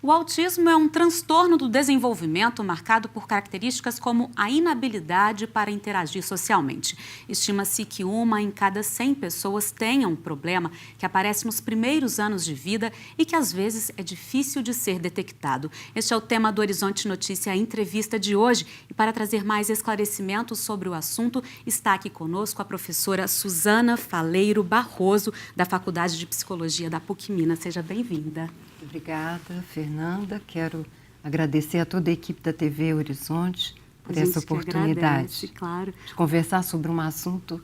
O autismo é um transtorno do desenvolvimento marcado por características como a inabilidade para interagir socialmente. Estima-se que 1 em cada 100 pessoas tenha um problema que aparece nos primeiros anos de vida e que às vezes é difícil de ser detectado. Este é o tema do Horizonte Notícia, a entrevista de hoje. E para trazer mais esclarecimentos sobre o assunto, está aqui conosco a professora Suzana Faleiro Barroso, da Faculdade de Psicologia da PUC Minas. Seja bem-vinda. Obrigada, Fernanda. Quero agradecer a toda a equipe da TV Horizonte por essa oportunidade claro, de conversar sobre um assunto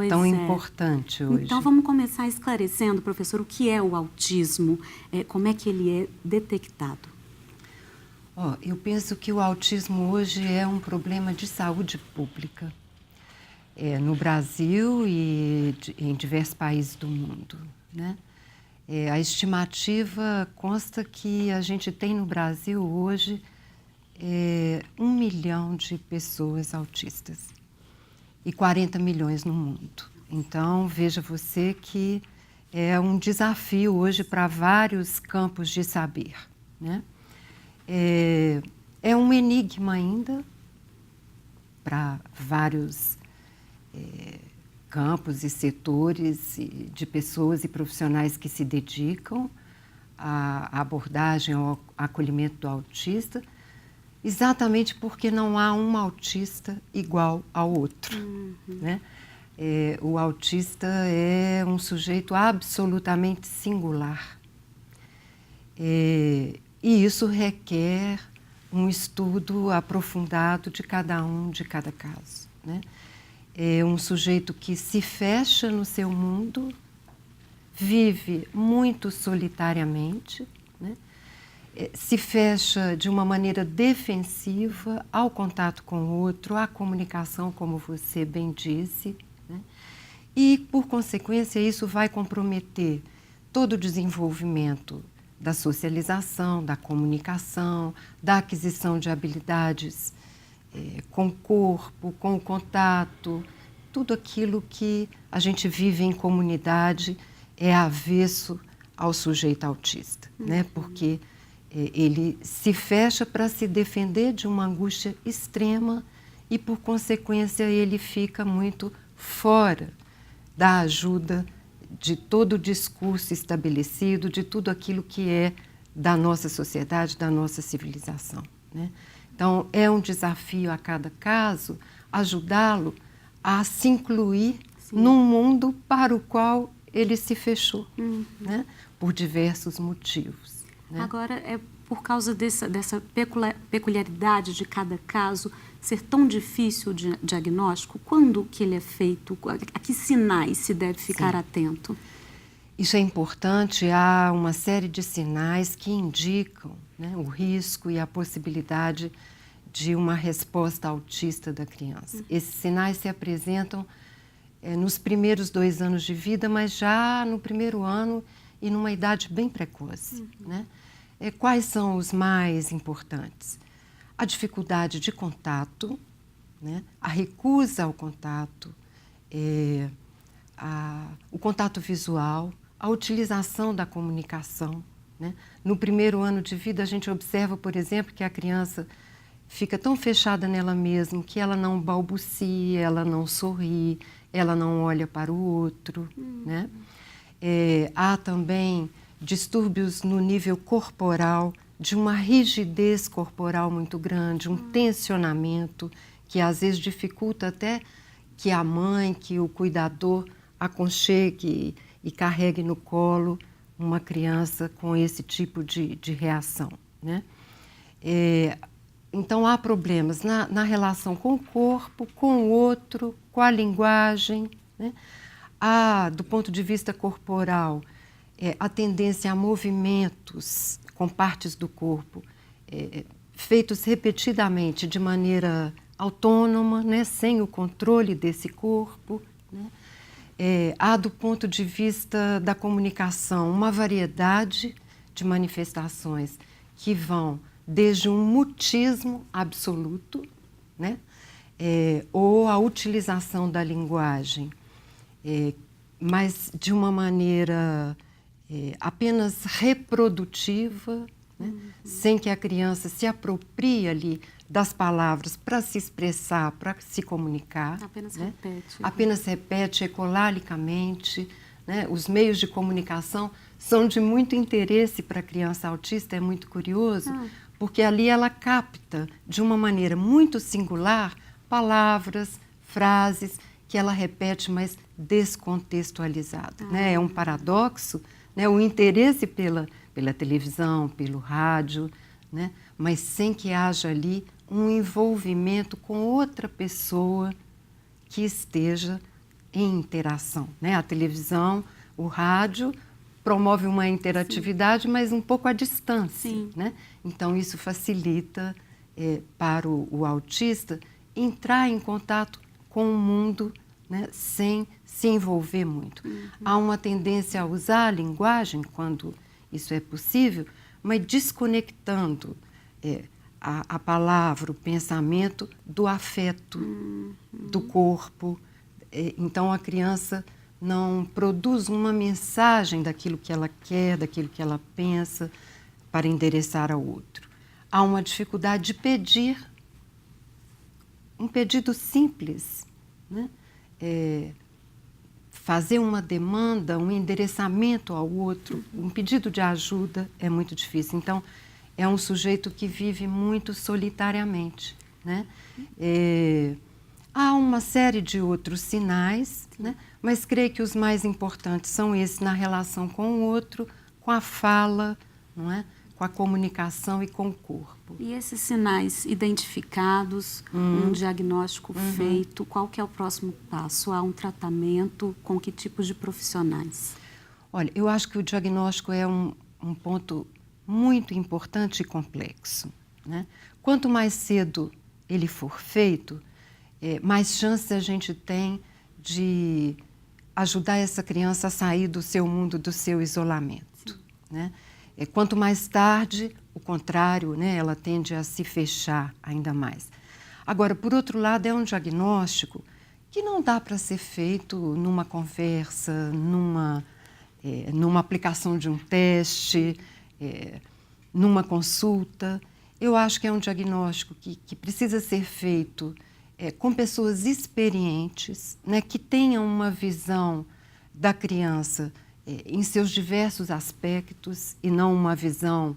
tão importante hoje. Então, vamos começar esclarecendo, professor, o que é o autismo, como é que ele é detectado? Eu penso que o autismo hoje é um problema de saúde pública, no Brasil e em diversos países do mundo, né? A estimativa consta que a gente tem no Brasil hoje 1 milhão de pessoas autistas e 40 milhões no mundo. Então, veja você que é um desafio hoje para vários campos de saber, né? É um enigma ainda para vários campos e setores de pessoas e profissionais que se dedicam à abordagem, ao acolhimento do autista, exatamente porque não há um autista igual ao outro, né? O autista é um sujeito absolutamente singular e isso requer um estudo aprofundado de cada caso, né? É um sujeito que se fecha no seu mundo, vive muito solitariamente, né? Se fecha de uma maneira defensiva ao contato com o outro, à comunicação, como você bem disse, né? E, por consequência, isso vai comprometer todo o desenvolvimento da socialização, da comunicação, da aquisição de habilidades com o corpo, com o contato, tudo aquilo que a gente vive em comunidade é avesso ao sujeito autista, né? Porque ele se fecha para se defender de uma angústia extrema e, por consequência, ele fica muito fora da ajuda de todo o discurso estabelecido, de tudo aquilo que é da nossa sociedade, da nossa civilização, né? Então, é um desafio a cada caso ajudá-lo a se incluir num mundo para o qual ele se fechou, né? Por diversos motivos, né? Agora, é por causa dessa peculiaridade de cada caso ser tão difícil de diagnóstico, quando que ele é feito? A que sinais se deve ficar atento? Isso é importante, há uma série de sinais que indicam, né, o risco e a possibilidade de uma resposta autista da criança. Esses sinais se apresentam nos primeiros 2 anos de vida, mas já no primeiro ano e numa idade bem precoce, né? Quais são os mais importantes? A dificuldade de contato, né? A recusa ao contato, o contato visual, a utilização da comunicação, né? No primeiro ano de vida, a gente observa, por exemplo, que a criança fica tão fechada nela mesma que ela não balbucia, ela não sorri, ela não olha para o outro, né? Há também distúrbios no nível corporal, de uma rigidez corporal muito grande, um tensionamento que às vezes dificulta até que a mãe, que o cuidador aconchegue e carregue no colo uma criança com esse tipo de reação, né? Então, há problemas na relação com o corpo, com o outro, com a linguagem, né? Há, do ponto de vista corporal, a tendência a movimentos com partes do corpo feitos repetidamente de maneira autônoma, né? Sem o controle desse corpo, né? Há, do ponto de vista da comunicação, uma variedade de manifestações que vão desde um mutismo absoluto, né? Ou a utilização da linguagem, mas de uma maneira apenas reprodutiva, né? Sem que a criança se aproprie ali das palavras para se expressar, para se comunicar. Apenas né? repete. Apenas repete ecolalicamente. Né? Os meios de comunicação são de muito interesse para a criança autista, é muito curioso, porque ali ela capta de uma maneira muito singular palavras, frases que ela repete, mas descontextualizada. Né? É um paradoxo, né? O interesse pela televisão, pelo rádio, né? Mas sem que haja ali um envolvimento com outra pessoa que esteja em interação. Né? A televisão, o rádio promove uma interatividade, mas um pouco à distância. Né? Então, isso facilita para o autista entrar em contato com o mundo, né, sem se envolver muito. Há uma tendência a usar a linguagem, quando isso é possível, mas desconectando a palavra, o pensamento do afeto, do corpo. Então, a criança não produz uma mensagem daquilo que ela quer, daquilo que ela pensa, para endereçar ao outro. Há uma dificuldade de pedir, um pedido simples, né? Fazer uma demanda, um endereçamento ao outro, um pedido de ajuda é muito difícil. Então, é um sujeito que vive muito solitariamente. Né? Há uma série de outros sinais, né? Mas creio que os mais importantes são esses na relação com o outro, com a fala, não é? Com a comunicação e com o corpo. E esses sinais identificados, um diagnóstico feito, qual que é o próximo passo? Há um tratamento com que tipos de profissionais? Olha, eu acho que o diagnóstico é um ponto muito importante e complexo. Né? Quanto mais cedo ele for feito, mais chance a gente tem de ajudar essa criança a sair do seu mundo, do seu isolamento. Né? Quanto mais tarde, o contrário, né? Ela tende a se fechar ainda mais. Agora, por outro lado, é um diagnóstico que não dá para ser feito numa conversa, numa aplicação de um teste, numa consulta. Eu acho que é um diagnóstico que precisa ser feito com pessoas experientes, né? Que tenham uma visão da criança em seus diversos aspectos e não uma visão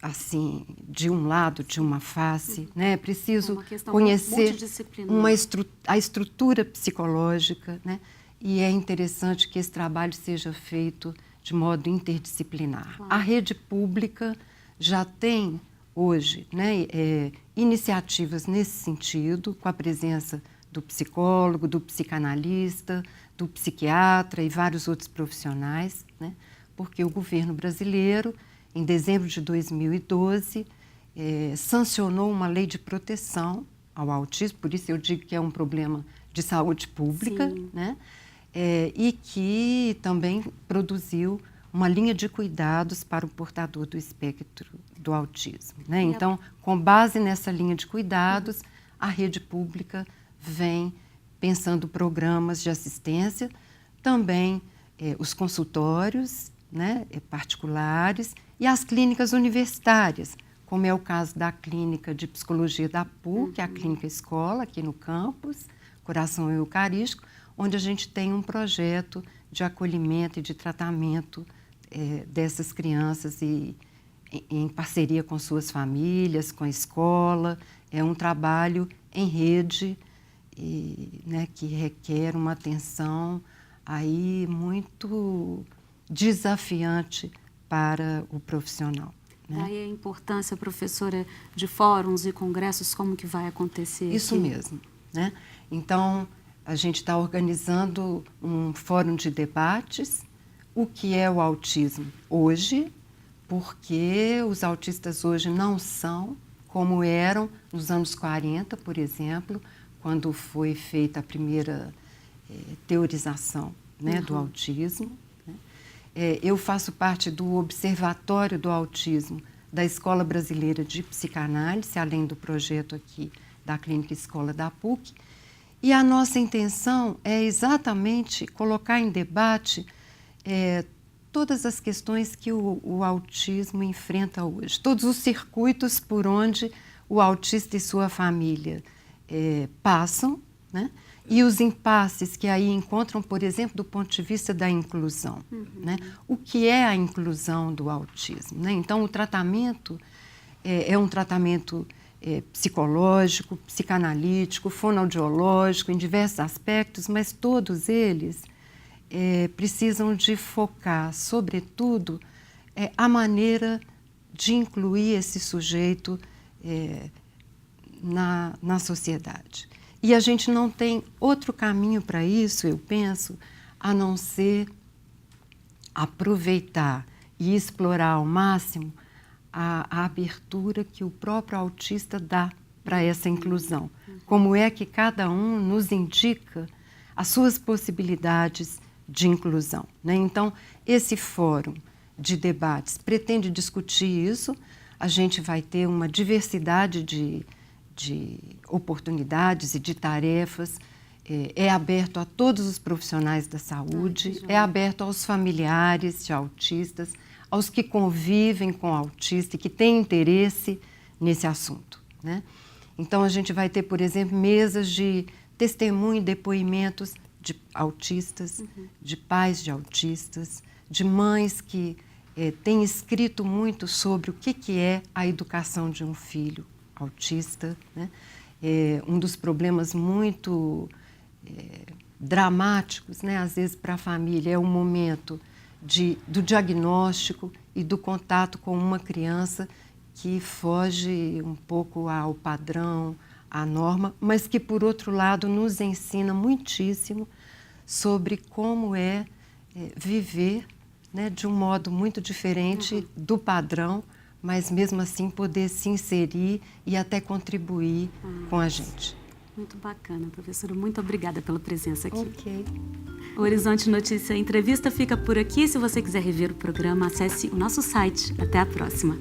assim, de um lado, de uma face. Né? É preciso conhecer a estrutura psicológica, né? E é interessante que esse trabalho seja feito de modo interdisciplinar. Claro. A rede pública já tem hoje, né, iniciativas nesse sentido, com a presença do psicólogo, do psicanalista, do psiquiatra e vários outros profissionais, né? Porque o governo brasileiro, em dezembro de 2012, sancionou uma lei de proteção ao autismo, por isso eu digo que é um problema de saúde pública, né? E que também produziu uma linha de cuidados para o portador do espectro do autismo. Né? Então, com base nessa linha de cuidados, a rede pública vem pensando programas de assistência, também os consultórios, né, particulares e as clínicas universitárias, como é o caso da Clínica de Psicologia da PUC, a Clínica Escola, aqui no campus, Coração Eucarístico, onde a gente tem um projeto de acolhimento e de tratamento dessas crianças e em parceria com suas famílias, com a escola. É um trabalho em rede e, né, que requer uma atenção aí muito desafiante para o profissional. Né? Daí a importância, professora, de fóruns e congressos, como que vai acontecer? Isso aqui? mesmo. Né? Então, a gente está organizando um fórum de debates, o que é o autismo hoje, porque os autistas hoje não são como eram nos anos 40, por exemplo, quando foi feita a primeira teorização, né, do autismo. Né? Eu faço parte do Observatório do Autismo da Escola Brasileira de Psicanálise, além do projeto aqui da Clínica Escola da PUC, e a nossa intenção é exatamente colocar em debate todas as questões que o autismo enfrenta hoje, todos os circuitos por onde o autista e sua família passam, né? E os impasses que aí encontram, por exemplo, do ponto de vista da inclusão. Né? O que é a inclusão do autismo? Né? Então, o tratamento é um tratamento psicológico, psicanalítico, fonoaudiológico, em diversos aspectos, mas todos eles precisam de focar, sobretudo, a maneira de incluir esse sujeito na sociedade. E a gente não tem outro caminho para isso, eu penso, a não ser aproveitar e explorar ao máximo a abertura que o próprio autista dá para essa inclusão. Como é que cada um nos indica as suas possibilidades de inclusão. Né? Então, esse fórum de debates pretende discutir isso. A gente vai ter uma diversidade de oportunidades e de tarefas, é aberto a todos os profissionais da saúde, é aberto aos familiares de autistas, aos que convivem com o autista e que têm interesse nesse assunto. Né? Então, a gente vai ter, por exemplo, mesas de testemunho e depoimentos de autistas, de pais de autistas, de mães que têm escrito muito sobre o que é a educação de um filho autista. Né? Um dos problemas muito dramáticos, né, às vezes, para a família, é o momento do diagnóstico e do contato com uma criança que foge um pouco ao padrão, à norma, mas que, por outro lado, nos ensina muitíssimo sobre como viver, né, de um modo muito diferente do padrão, mas mesmo assim poder se inserir e até contribuir com a gente. Muito bacana, professora. Muito obrigada pela presença aqui. Ok. O Horizonte Notícia Entrevista fica por aqui. Se você quiser rever o programa, acesse o nosso site. Até a próxima.